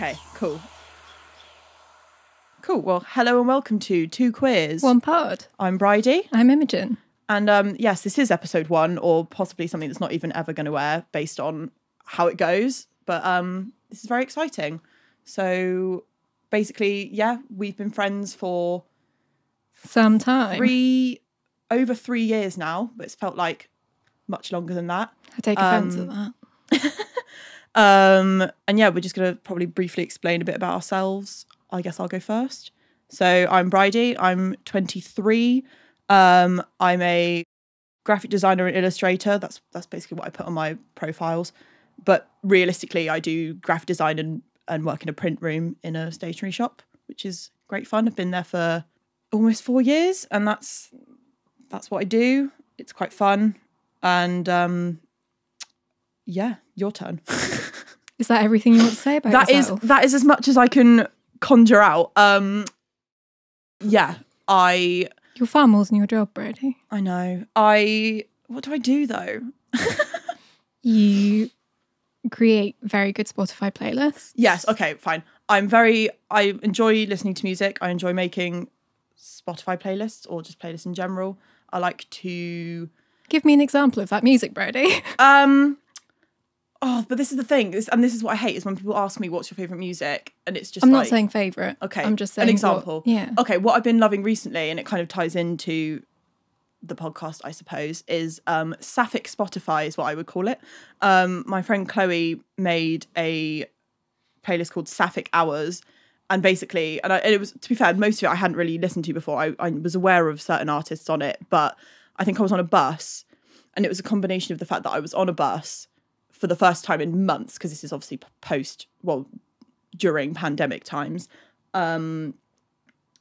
Okay, cool. Cool. Well, hello and welcome to Two Queers. One Pod. I'm Bridie. I'm Imogen. And yes, this is episode 1, or possibly something that's not even ever going to air based on how it goes. But this is very exciting. So basically, yeah, we've been friends for some time. Over 3 years now, but it's felt like much longer than that. I take offence at that. And yeah, we're just going to probably briefly explain a bit about ourselves. I guess I'll go first. So I'm Bridie. I'm 23. I'm a graphic designer and illustrator. That's basically what I put on my profiles. But realistically, I do graphic design and work in a print room in a stationery shop, which is great fun. I've been there for almost 4 years, and that's what I do. It's quite fun. And yeah, your turn. Is that everything you want to say about yourself? That is as much as I can conjure out. Yeah, You're far more than your job, Bridie. I know. What do I do though? You create very good Spotify playlists. Yes, okay, fine. I enjoy listening to music. I enjoy making Spotify playlists or just playlists in general. I like to... Give me an example of that music, Bridie. But this is the thing, this is what I hate, is when people ask me what's your favourite music, and it's just I'm not saying favourite. Okay, I'm just saying an example. Yeah. Okay, what I've been loving recently, and it kind of ties into the podcast, I suppose, is Sapphic Spotify is what I would call it. My friend Chloe made a playlist called Sapphic Hours, and basically, and it was, to be fair, most of it I hadn't really listened to before. I was aware of certain artists on it, but I think I was on a bus, and it was a combination of the fact that I was on a bus for the first time in months, because this is obviously during pandemic times. And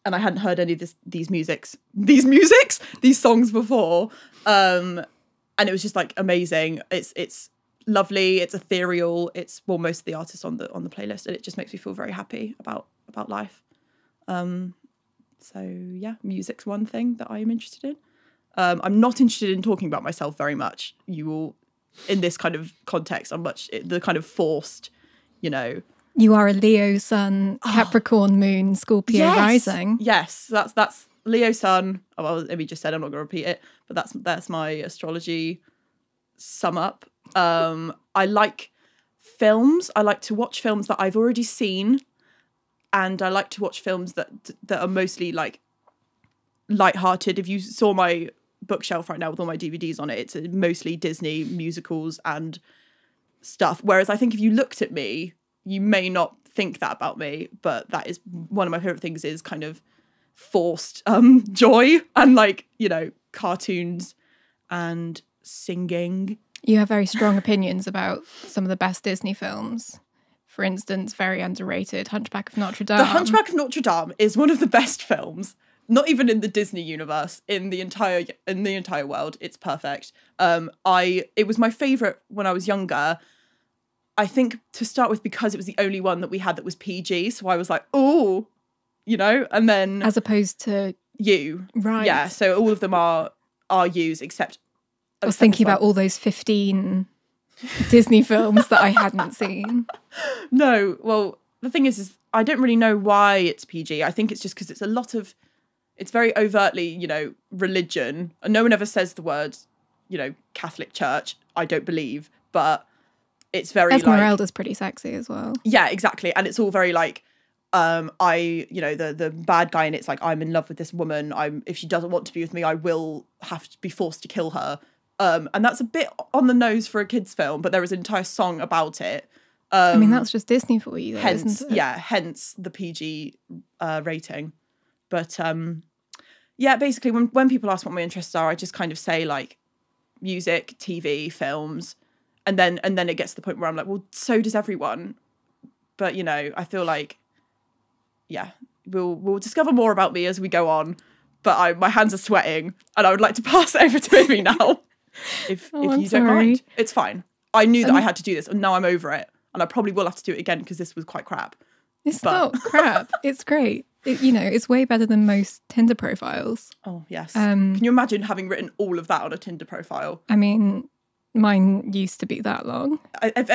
I hadn't heard any of these songs before. And it was just like amazing. It's lovely. It's ethereal. It's most of the artists on the playlist, and it just makes me feel very happy about life. So yeah, music's one thing that I am interested in. I'm not interested in talking about myself very much. You will, in this kind of context, the kind of forced, You are a Leo sun, Capricorn moon, Scorpio rising. Yes, that's Leo sun. Oh, well, Immi just said, I'm not going to repeat it, but that's my astrology sum up. I like films. I like to watch films that I've already seen, and I like to watch films that are mostly like lighthearted. If you saw my bookshelf right now with all my DVDs on it, it's mostly Disney musicals and stuff. Whereas I think if you looked at me, you may not think that about me, but that is one of my favorite things, is kind of forced joy and cartoons and singing. You have very strong opinions about some of the best Disney films. For instance, very underrated Hunchback of Notre Dame. The Hunchback of Notre Dame is one of the best films. Not even in the Disney universe, in the entire world. It's perfect. It was my favourite when I was younger. I think to start with, because it was the only one that we had that was PG. So I was like, oh, and then... As opposed to... U. Right. Yeah, so all of them are U's, except... I was thinking about all those 15 Disney films that I hadn't seen. No, well, the thing is I don't really know why it's PG. I think it's just because it's very overtly, religion. And no one ever says the word, Catholic Church, I don't believe. But it's very Esmeralda's pretty sexy as well. Yeah, exactly. And it's all very the bad guy in it's like, I'm in love with this woman. If she doesn't want to be with me, I will have to be forced to kill her. And that's a bit on the nose for a kid's film, but there is an entire song about it. That's just Disney for you, though, hence, isn't it? Yeah, hence the PG rating. But basically, when people ask what my interests are, I just kind of say music, TV, films, and then it gets to the point where I'm like, well, so does everyone. But I feel like, yeah, we'll discover more about me as we go on. But my hands are sweating, and I would like to pass it over to Immi now, if you don't mind. It's fine. I knew that I had to do this, and now I'm over it, and I probably will have to do it again because this was quite crap. It's not crap. It's great. It's way better than most Tinder profiles. Oh, yes. Can you imagine having written all of that on a Tinder profile? mine used to be that long. If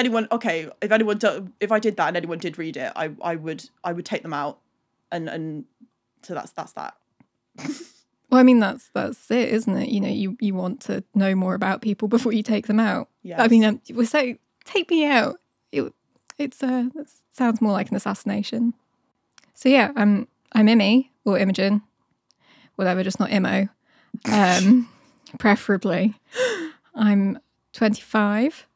I did that and anyone did read it, I would take them out, and so that's that. Well, I mean, that's it, isn't it? You know, you want to know more about people before you take them out. Yes. I mean, we're saying, take me out. It sounds more like an assassination. So yeah, I'm Immi or Imogen, whatever, just not Immo. Preferably. I'm 25.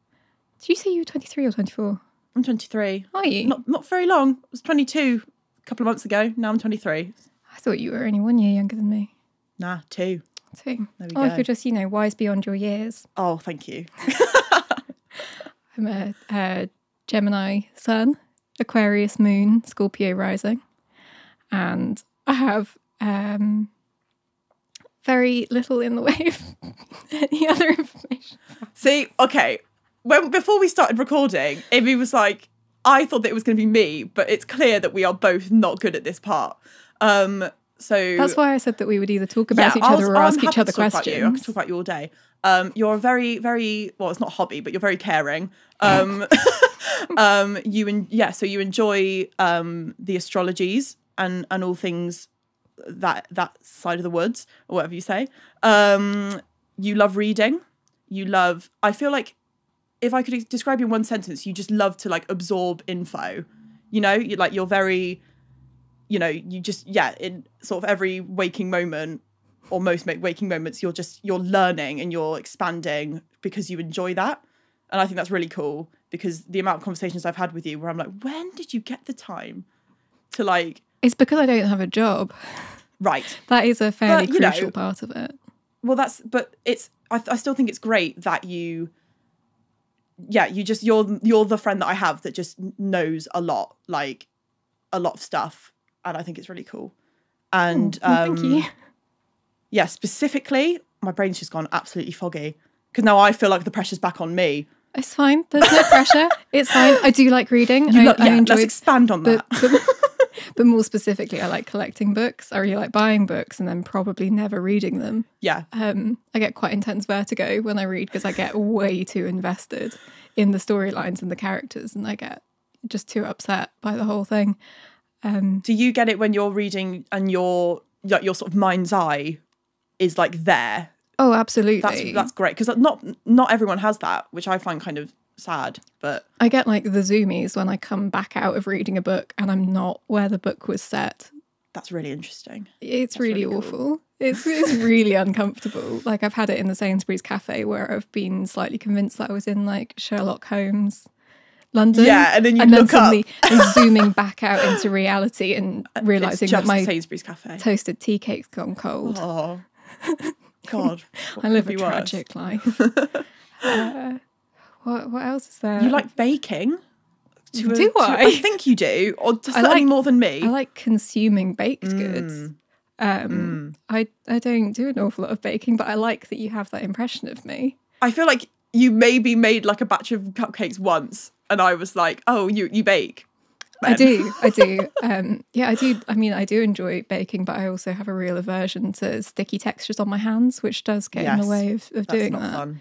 Did you say you were 23 or 24? I'm 23. Are you? Not very long. I was 22 a couple of months ago. Now I'm 23. I thought you were only 1 year younger than me. Nah, 2. 2. There we Oh, go. if you're just, wise beyond your years. Oh, thank you. I'm a Gemini sun, Aquarius moon, Scorpio rising. And I have very little in the way of any other information. See, okay. Before we started recording, Immi was like, I thought that it was going to be me, but it's clear that we are both not good at this part. So that's why I said that we would either talk about each other or ask each other questions. I can talk about you all day. You're very, very, well, it's not a hobby, but you're very caring. So you enjoy the astrologies and all things that side of the woods, or whatever you say. You love reading. I feel like if I could describe you in one sentence, you just love to like absorb info. You're very, you just, in sort of every waking moment or most waking moments, you're learning and you're expanding because you enjoy that. And I think that's really cool, because the amount of conversations I've had with you where I'm like, when did you get the time to like... It's because I don't have a job. Right. That is a fairly crucial part of it. Well, I still think it's great that you're the friend that I have that just knows a lot of stuff. And I think it's really cool. And thank you. Yeah, specifically, my brain's just gone absolutely foggy, because now I feel like the pressure's back on me. It's fine. There's no pressure. It's fine. I do like reading. I enjoy, let's expand on that. But more specifically, I like collecting books. I really like buying books and then probably never reading them. Yeah. I get quite intense vertigo when I read, because I get way too invested in the storylines and the characters, and I get just too upset by the whole thing. Do you get it when you're reading and your sort of mind's eye is like there? Oh, absolutely. That's great, because not everyone has that, which I find kind of sad. But I get like the zoomies when I come back out of reading a book and I'm not where the book was set. That's really interesting. It's really awful. Cool. It's really uncomfortable. Like, I've had it in the Sainsbury's cafe where I've been slightly convinced that I was in like Sherlock Holmes London. Yeah, and then you look suddenly zooming back out into reality and realising that my Sainsbury's cafe toasted tea cake's gone cold. Oh, God. I live a tragic life. What else is there? You like baking? Do I? I think you do, or certainly more than me. I like consuming baked goods. I don't do an awful lot of baking, but I like that you have that impression of me. I feel like you maybe made like a batch of cupcakes once, and I was like, "Oh, you bake." I do. Yeah, I do. I mean, I do enjoy baking, but I also have a real aversion to sticky textures on my hands, which does get in the way of doing that. Fun.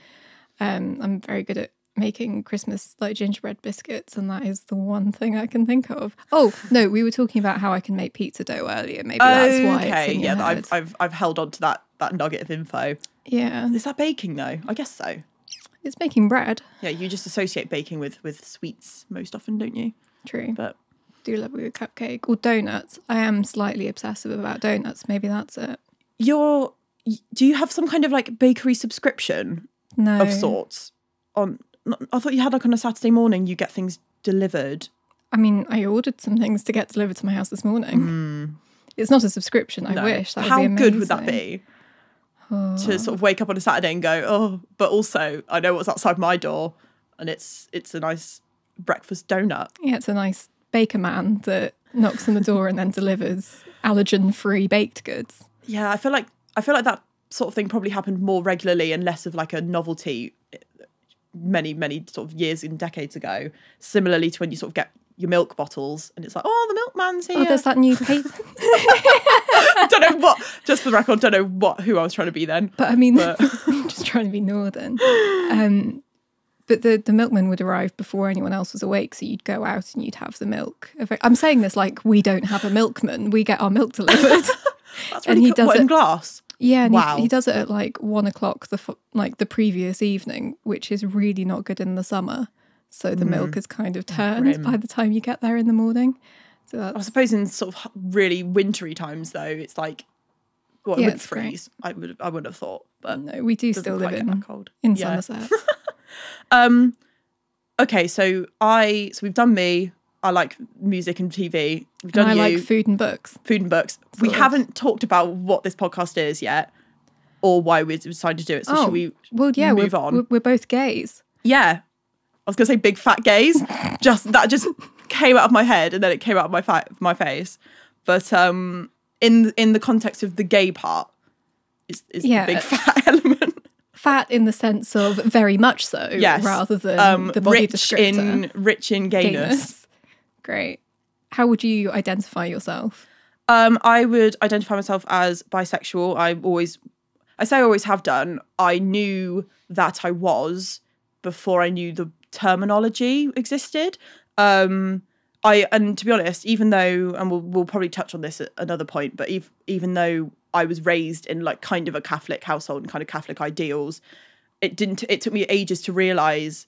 I'm very good at making Christmas like gingerbread biscuits, and that is the one thing I can think of. Oh no, we were talking about how I can make pizza dough earlier. Maybe that's why. Okay, it's in your head. I've held on to that nugget of info. Yeah, is that baking though? I guess so. It's making bread. Yeah, you just associate baking with sweets most often, don't you? True, but do love a good cupcake or donuts. I am slightly obsessive about donuts. Maybe that's it. Do you have some kind of like bakery subscription? No. Of sorts. I thought you had like on a Saturday morning you get things delivered. I mean, I ordered some things to get delivered to my house this morning. It's not a subscription. I wish. That would be amazing. How good would that be? To sort of wake up on a Saturday and go, oh, but also I know what's outside my door, and it's a nice breakfast donut. Yeah, it's a nice baker man that knocks on the door and then delivers allergen-free baked goods. Yeah, I feel like that sort of thing probably happened more regularly and less of like a novelty many sort of years and decades ago. Similarly to when you sort of get your milk bottles and it's like, oh, the milkman's here. Oh, there's that new paper. Don't know what, just for the record, don't know who I was trying to be then. But I mean, I'm just trying to be northern. But the milkman would arrive before anyone else was awake, so you'd go out and you'd have the milk. I'm saying this like we don't have a milkman. We get our milk delivered. That's really cool. What, in glass? Yeah, and wow. he does it at like 1 o'clock the previous evening, which is really not good in the summer. So the milk is kind of turned by the time you get there in the morning. So I suppose in sort of really wintry times, though, it's like, well, it would freeze. I would have thought, but no, we do still live in Somerset. Okay, so we've done me. I like music and TV. We've done and I you. like food and books. Food and books. We haven't talked about what this podcast is yet, or why we decided to do it. So should we? Well, yeah, move on. We're both gays. Yeah, I was gonna say big fat gays. just came out of my head and then it came out of my face. But in the context of the gay part, is the big fat element. Fat in the sense of very much so, yes. rather than the body descriptor. Rich in gayness. Great. How would you identify yourself? I would identify myself as bisexual. I always have done. I knew that I was before I knew the terminology existed. And to be honest, even though, and we'll probably touch on this at another point, but even though I was raised in like kind of a Catholic household and kind of Catholic ideals, it took me ages to realise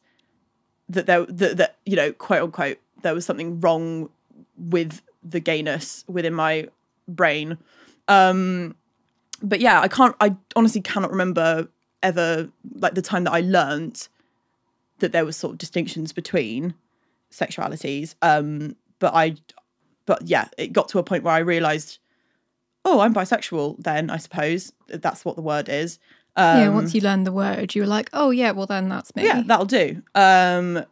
that that you know, quote unquote, there was something wrong with the gayness within my brain. But yeah, I honestly cannot remember ever like the time that I learnt that there was sort of distinctions between sexualities. But yeah, it got to a point where I realised, oh, I'm bisexual then, I suppose. That's what the word is. Once you learned the word, you were like, oh yeah, well then that's me. Yeah, that'll do. I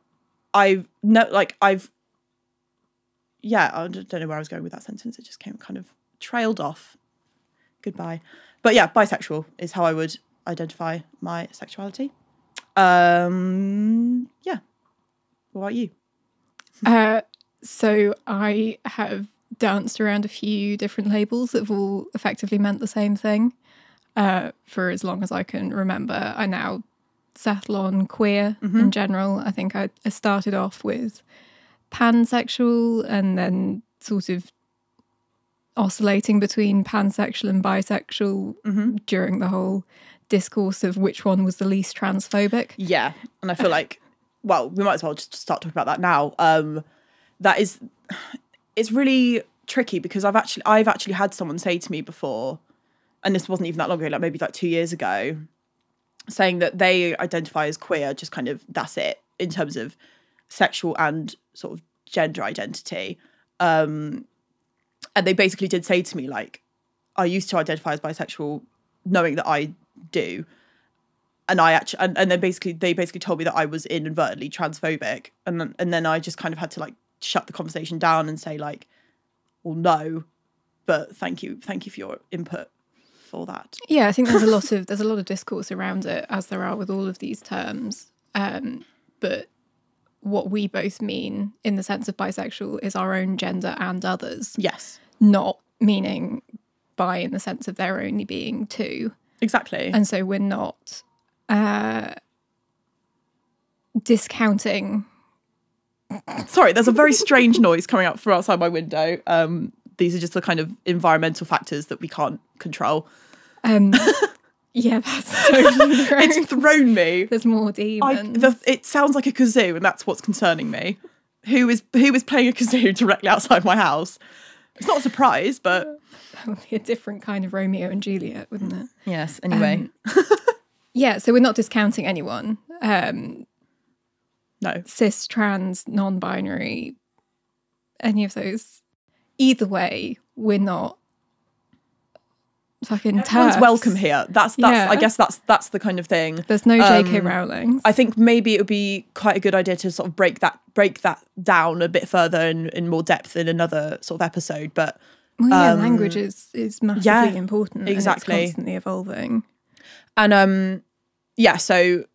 don't know where I was going with that sentence. It just came kind of trailed off. Goodbye. But yeah, bisexual is how I would identify my sexuality. Yeah. What about you? So I have danced around a few different labels that have all effectively meant the same thing for as long as I can remember. I now settle on queer in general. I think I started off with pansexual and then sort of oscillating between pansexual and bisexual during the whole discourse of which one was the least transphobic. Yeah, and I feel like, well, we might as well just start talking about that now. It's really tricky because I've actually had someone say to me before, and this wasn't even that long ago, like maybe like 2 years ago, saying that they identify as queer, just kind of that's it in terms of sexual and sort of gender identity. And they basically did say to me, like, I used to identify as bisexual knowing that I do. And they basically told me that I was inadvertently transphobic. And then I just kind of had to like shut the conversation down and say like, well, no, but thank you for your input for that. Yeah, I think there's a lot of discourse around it, as there are with all of these terms. But what we both mean in the sense of bisexual is our own gender and others. Yes. Not meaning bi in the sense of there only being two. Exactly. And so we're not discounting. Sorry, there's a very strange noise coming out from outside my window. These are just the kind of environmental factors that we can't control. Yeah, that's totally right. It's thrown me. There's more demons. It sounds like a kazoo, and that's what's concerning me. Who is playing a kazoo directly outside my house? It's not a surprise, but that would be a different kind of Romeo and Juliet, wouldn't it? Yes. Anyway, yeah. So we're not discounting anyone. No. Cis, trans, non-binary, any of those. Either way, we're not fucking everyone's TERFs. welcome here. That's yeah. I guess that's the kind of thing. There's no JK Rowling. I think maybe it would be quite a good idea to sort of break that down a bit further in more depth in another sort of episode. But language is massively important. Exactly. And it's constantly evolving. And so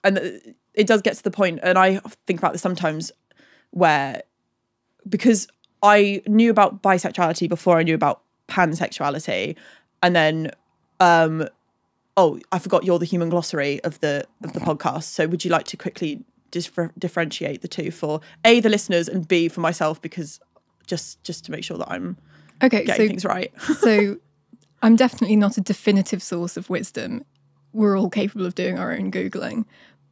it does get to the point, and I think about this sometimes, where because I knew about bisexuality before I knew about pansexuality, and then I forgot you're the human glossary of the podcast. So would you like to quickly differentiate the two for A, the listeners, and B, for myself, because just to make sure that I'm getting things right. So I'm definitely not a definitive source of wisdom. We're all capable of doing our own Googling,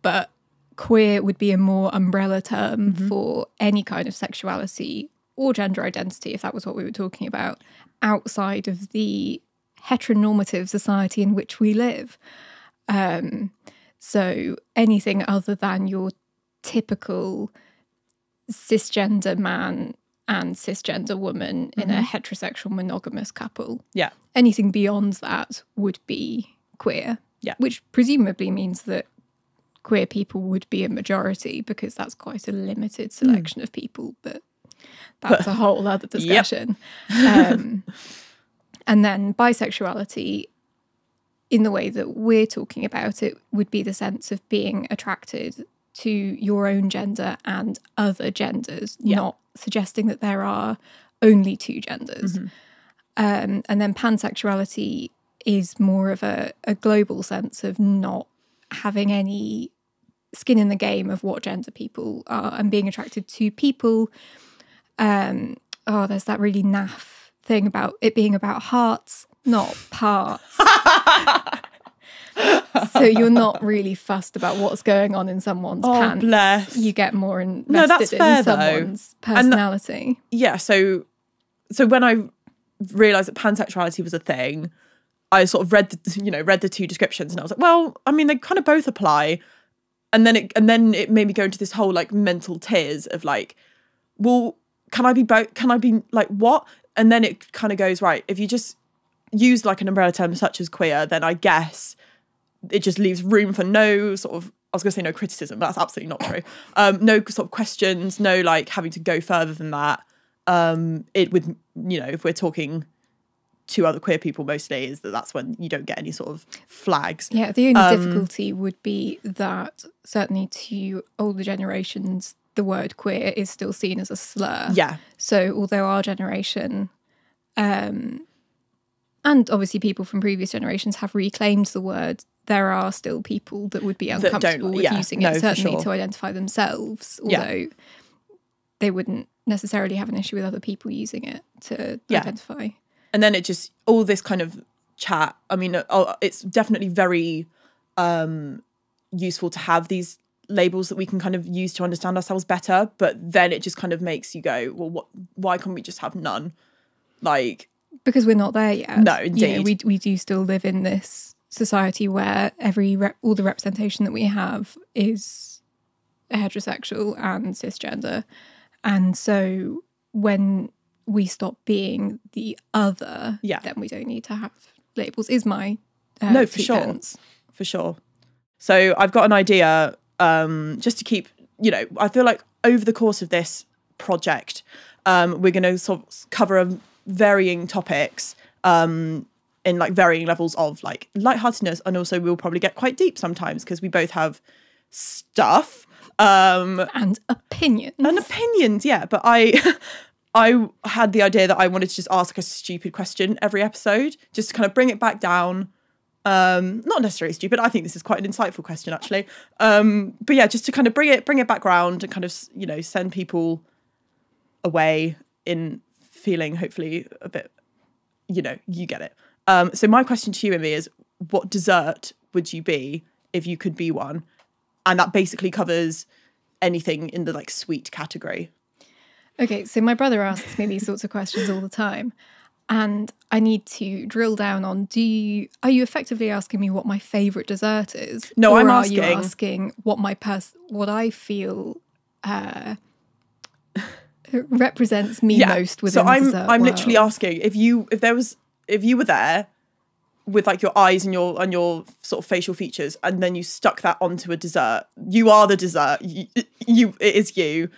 but queer would be a more umbrella term for any kind of sexuality or gender identity, if that was what we were talking about, outside of the heteronormative society in which we live. So anything other than your typical cisgender man and cisgender woman in a heterosexual monogamous couple. Yeah. Anything beyond that would be queer. Yeah. Which presumably means that queer people would be a majority, because that's quite a limited selection of people, but that's a whole other discussion. And then bisexuality, in the way that we're talking about it, would be the sense of being attracted to your own gender and other genders, not suggesting that there are only two genders. And then pansexuality is more of a global sense of not having any skin in the game of what gender people are and being attracted to people. There's that really naff thing about it being about hearts, not parts. So you're not really fussed about what's going on in someone's pants. Bless. You get more invested in someone's personality. So when I realised that pansexuality was a thing, I sort of read the two descriptions, and I was like, well, I mean, they kind of both apply. And then it made me go into this whole like mental tears of like, well, can I be both? Can I be like what? And then it kind of goes, right, if you just use like an umbrella term such as queer, then I guess it just leaves room for no sort of, I was going to say no criticism, but that's absolutely not true. No sort of questions, no like having to go further than that. It would, if we're talking to other queer people mostly, is that's when you don't get any sort of flags. Yeah, the only difficulty would be that certainly to older generations, the word queer is still seen as a slur. Yeah. So although our generation, and obviously people from previous generations have reclaimed the word, there are still people that would be uncomfortable with using it, certainly to identify themselves, although they wouldn't necessarily have an issue with other people using it to identify. And then it just, all this kind of chat, I mean, it's definitely very useful to have these labels that we can kind of use to understand ourselves better, but then it just kind of makes you go, well, why can't we just have none? Like, because we're not there yet. No, indeed. We do still live in this society where all the representation that we have is heterosexual and cisgender, and so when we stop being the other, then we don't need to have labels. Is my no, for sure. So I've got an idea, just to keep, I feel like over the course of this project, we're going to sort of cover varying topics in like varying levels of like lightheartedness, and also we'll probably get quite deep sometimes because we both have stuff and opinions. Yeah, but I had the idea that I wanted to just ask a stupid question every episode, just to kind of bring it back down. Not necessarily stupid. I think this is quite an insightful question, actually. But yeah, just to kind of bring it back round and kind of, send people away in feeling hopefully a bit, you get it. So my question to you, Immi, is what dessert would you be if you could be one? And that basically covers anything in the like sweet category. Okay, so my brother asks me these sorts of questions all the time, and I need to drill down on, are you effectively asking me what my favourite dessert is? No, or I'm are asking... you asking what I feel represents me most within the dessert I'm world? literally asking, if you were there with like your eyes and your sort of facial features, and then you stuck that onto a dessert, you are the dessert, it is you.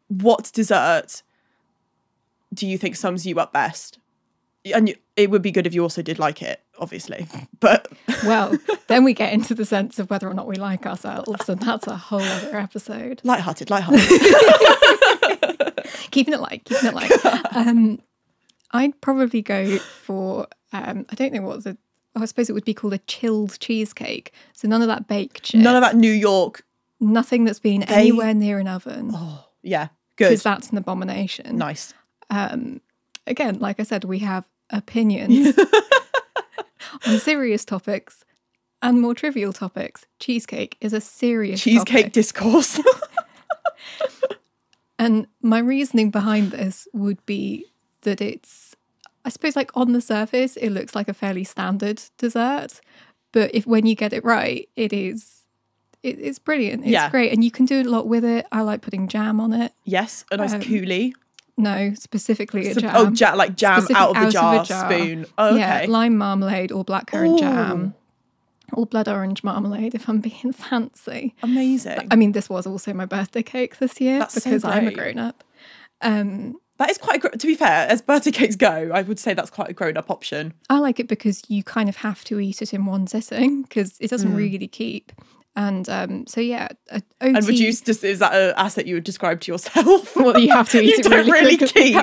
What dessert do you think sums you up best? And it would be good if you also did like it, obviously. But well, then we get into the sense of whether or not we like ourselves, and that's a whole other episode. Lighthearted. Keeping it light. I'd probably go for I don't know what I suppose it would be called a chilled cheesecake. So none of that baked shit. None of that New York Nothing that's been anywhere near an oven. Oh, yeah. Good. Because that's an abomination. Nice. Again, like I said, we have opinions on serious topics and more trivial topics. Cheesecake is a serious Cheesecake discourse. And my reasoning behind this would be that it's, I suppose, like on the surface, it looks like a fairly standard dessert. But when you get it right, it's brilliant. It's great. And you can do a lot with it. I like putting jam on it. Yes, a nice coulis. No, specifically a jam. Oh, like jam out of the jar, spoon. Oh, okay. Yeah, lime marmalade or blackcurrant jam. Or blood orange marmalade, if I'm being fancy. Amazing. I mean, this was also my birthday cake this year because I'm a grown-up. That is quite to be fair, as birthday cakes go, I would say that's quite a grown-up option. I like it because you kind of have to eat it in one sitting because it doesn't really keep. And so yeah, OT... And would you is that an asset you would describe to yourself? Well, you have to eat it don't really keep.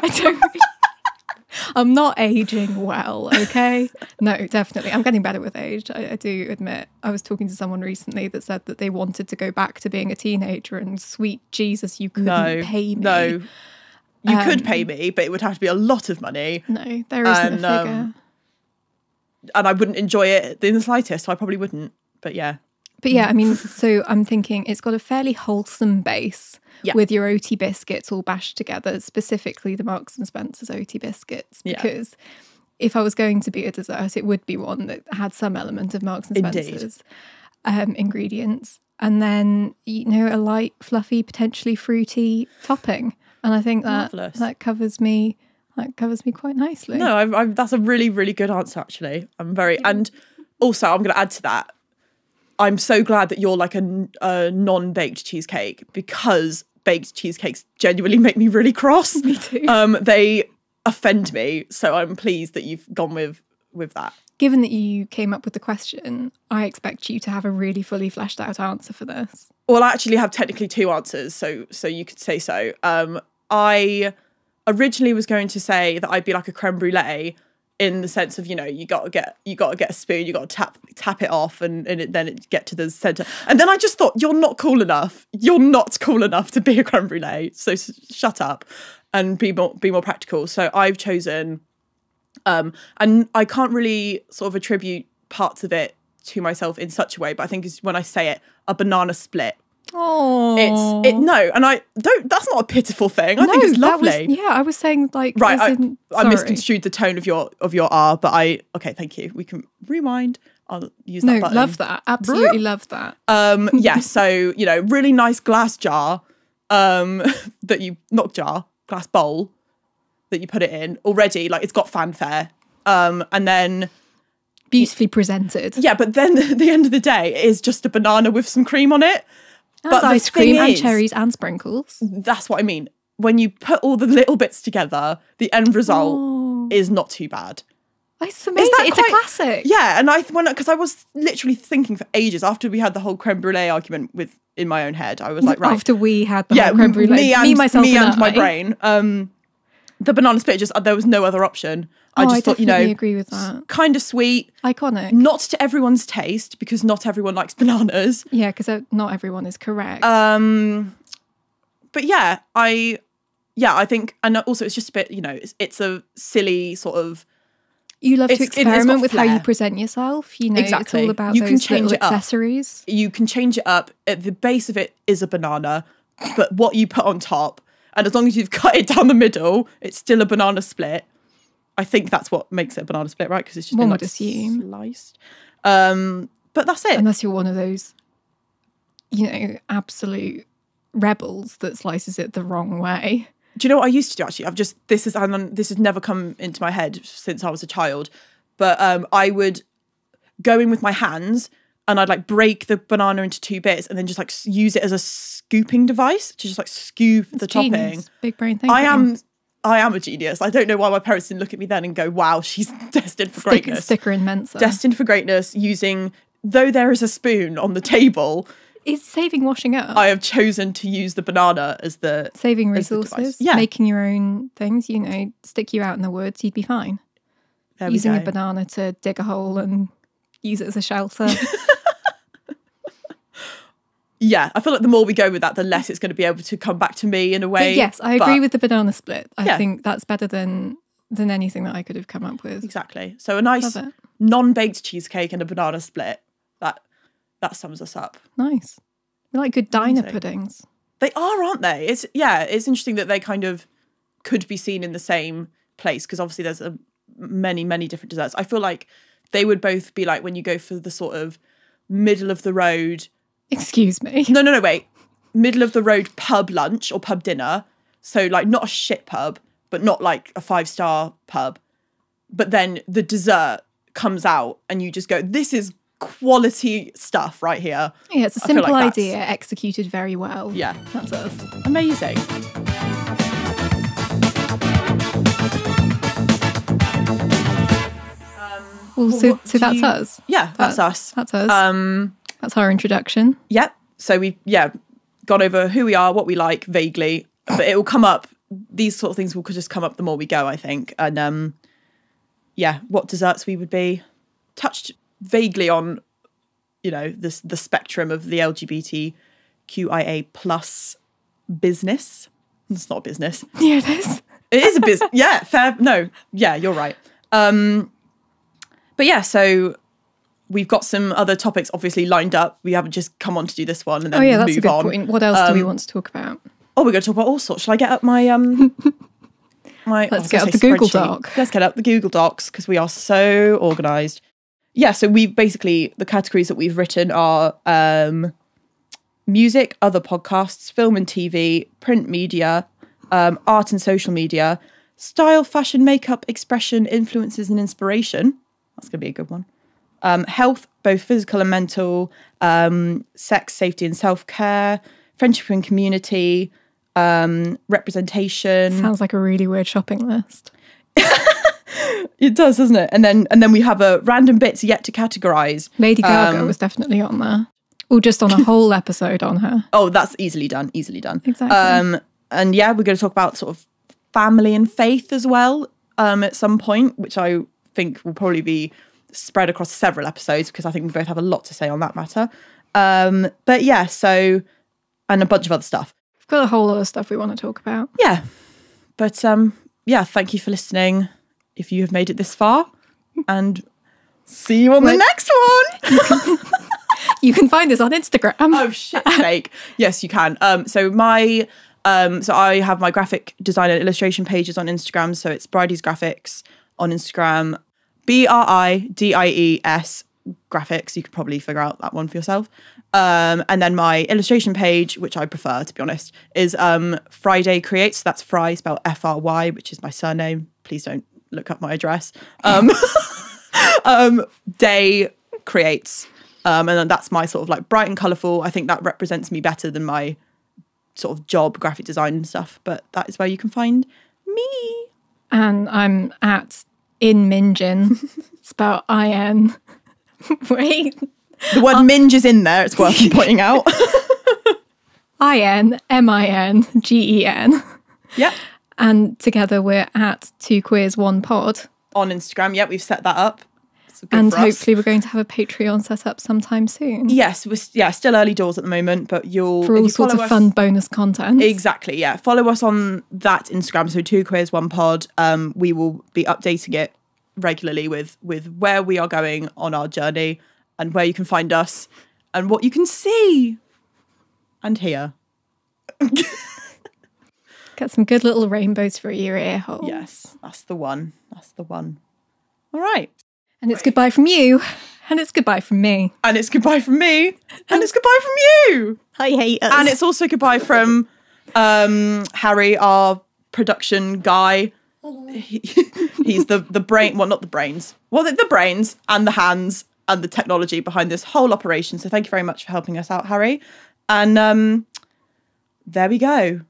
I'm not aging well, okay? No, definitely. I'm getting better with age, I do admit. I was talking to someone recently that said that they wanted to go back to being a teenager and sweet Jesus, you couldn't pay me. No, you could pay me, but it would have to be a lot of money. No, there isn't a figure. And I wouldn't enjoy it in the slightest, so I probably wouldn't. But yeah. But yeah, I mean, so I'm thinking it's got a fairly wholesome base with your OT biscuits all bashed together, specifically the Marks and Spencer's OT biscuits, because if I was going to be a dessert, it would be one that had some element of Marks and Spencer's ingredients. And then, a light, fluffy, potentially fruity topping. And I think that covers me. That covers me quite nicely. No, that's a really, really good answer, actually. And also I'm going to add to that. I'm so glad that you're like a non-baked cheesecake because baked cheesecakes genuinely make me really cross. Me too. They offend me. So I'm pleased that you've gone with that. Given that you came up with the question, I expect you to have a really fully fleshed out answer for this. Well, I actually have technically two answers, so you could say so. I originally was going to say that I'd be like a creme brulee in the sense of, you got to get a spoon, you got to tap it off and then it get to the centre. And then I just thought, you're not cool enough. You're not cool enough to be a creme brulee. So shut up and be more practical. So I've chosen, and I can't really sort of attribute parts of it to myself in such a way, but I think it's when I say it, a banana split. Oh, that's not a pitiful thing. I think it's lovely. I was saying like, right. I misconstrued the tone of your R, but okay, thank you. We can rewind. I'll use that button. Love that. Absolutely love that. So, really nice glass jar, glass bowl that you put it in already. Like it's got fanfare. And then beautifully presented. Yeah, but then at the end of the day, it is just a banana with some cream on it. But ice cream and cherries and sprinkles. That's what I mean. When you put all the little bits together, the end result is not too bad. It's amazing. It's a classic. Yeah, and because I was literally thinking for ages after we had the whole creme brulee argument in my own head. I was like, right. After we had the whole creme brulee, me, myself, and my brain. The banana split there was no other option. I just thought, agree with that. Kind of sweet. Iconic. Not to everyone's taste because not everyone likes bananas. Yeah, because not everyone is correct. But yeah, I think, and also it's just a bit, it's a silly sort of. You love to experiment with how you present yourself. Exactly. It's all about those little accessories. You can change it up. At the base of it is a banana, but what you put on top, and as long as you've cut it down the middle, it's still a banana split. I think that's what makes it a banana split, right? Because it's just been sliced. But that's it. Unless you're one of those, absolute rebels that slices it the wrong way. Do you know what I used to do, actually? This has never come into my head since I was a child. But I would go in with my hands and I'd like break the banana into two bits and then just like use it as a scooping device to just like scoop the topping. Big brain thing. I am a genius. I don't know why my parents didn't look at me then and go, wow, she's destined for greatness. Sticker in Mensa. Destined for greatness though there is a spoon on the table. It's saving washing up. I have chosen to use the banana as the saving resources, making your own things. Stick you out in the woods, you'd be fine. Using a banana to dig a hole and use it as a shelter. Yeah, I feel like the more we go with that, the less it's going to be able to come back to me in a way. But yes, I agree with the banana split. I think that's better than anything that I could have come up with. Exactly. So a nice non-baked cheesecake and a banana split. That sums us up. Nice. We like good diner puddings. They are, aren't they? It's interesting that they kind of could be seen in the same place, because obviously there's many, many different desserts. I feel like they would both be like when you go for the sort of middle of the road. Excuse me. No, wait. Middle of the road pub lunch or pub dinner. So like not a shit pub, but not like a 5-star pub. But then the dessert comes out and you just go, this is quality stuff right here. Yeah, it's a simple idea executed very well. Yeah. That's us. Amazing. So that's us. Yeah, that's us. That's us. That's our introduction. Yep. So we've gone over who we are, what we like vaguely, but it will come up. These sort of things will just come up the more we go, I think. And what desserts we would be. Touched vaguely on, the spectrum of the LGBTQIA plus business. It's not a business. Yeah, it is. It is a business. Yeah, fair. No, yeah, you're right. But yeah, so we've got some other topics obviously lined up. We haven't just come on to do this one and then move on. That's a good point. What else do we want to talk about? Oh, we're going to talk about all sorts. Shall I get up my Let's get up the Google Doc. Let's get up the Google Docs because we are so organised. Yeah, so we basically, the categories that we've written are music, other podcasts, film and TV, print media, art and social media, style, fashion, makeup, expression, influences and inspiration. That's going to be a good one. Health, both physical and mental, sex, safety and self-care, friendship and community, representation. Sounds like a really weird shopping list. It does, doesn't it? And then we have a random bits yet to categorise. Lady Gaga was definitely on there. Or just on a whole episode on her. Oh, that's easily done. Exactly. And yeah, we're going to talk about sort of family and faith as well at some point, which I think will probably be spread across several episodes because I think we both have a lot to say on that matter. But yeah, so, and a bunch of other stuff. We've got a whole lot of stuff we want to talk about. Yeah. But yeah, thank you for listening if you have made it this far. And see you on the next one. You can find us on Instagram. Oh, shit's sake. Yes, you can. So I have my graphic design and illustration pages on Instagram. So it's Bridie's Graphics on Instagram. BRIDIES graphics. You could probably figure out that one for yourself. And then my illustration page, which I prefer, to be honest, is Friday Creates. That's Fry, spelled FRY, which is my surname. Please don't look up my address. Day Creates. And then that's my sort of like bright and colourful. I think that represents me better than my sort of job, graphic design and stuff. But that is where you can find me. And I'm at InMinjin, spelled IN. Wait. The word minge is in there. It's worth pointing out. INMINGEN. Yep. And together we're at 2 Queers 1 Pod. On Instagram. Yep, we've set that up. And hopefully we're going to have a Patreon set up sometime soon. Yes, still early doors at the moment, but for all sorts of fun bonus content. Exactly, yeah. Follow us on that Instagram, so 2 Queers 1 Pod. We will be updating it regularly with where we are going on our journey and where you can find us and what you can see and hear. Get some good little rainbows for your ear hole. Yes, that's the one. All right. And it's goodbye from you. And it's goodbye from me. And it's goodbye from me. And it's goodbye from you. I hate us. And it's also goodbye from Harry, our production guy. He's the brain. Well, not the brains. Well, the brains and the hands and the technology behind this whole operation. So thank you very much for helping us out, Harry. And there we go.